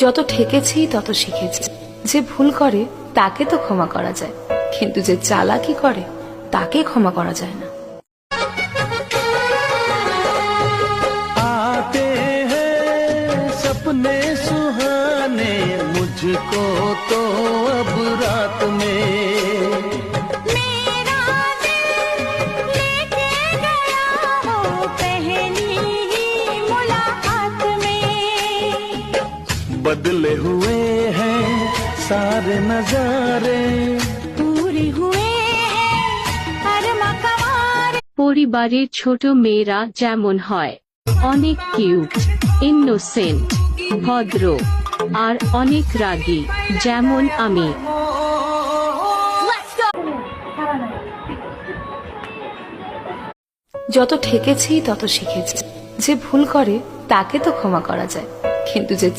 যত ঠেকেছি তত শিখেছি, যে ভুল করে তাকে তো ক্ষমা করা যায়, কিন্তু যে চালাকি করে তাকে ক্ষমা করা যায় না। आते हैं सपने सुहाने मुझको तो अब रात में, मेरा दिल लेके गया हो पहली ही मुलाकात में। बदले हुए हैं सारे नजारे, पूरे हुए हैं अरमा कवार। পরিবারের ছোট মেয়েরা যেমন হয়, অনেক কিউট, ইনোসেন্ট, ভদ্র আর অনেক রাগী, যেমন আমি। যত ঠেকেছি তত শিখেছি, যে ভুল করে তাকে তো ক্ষমা করা যায়, কিন্তু যে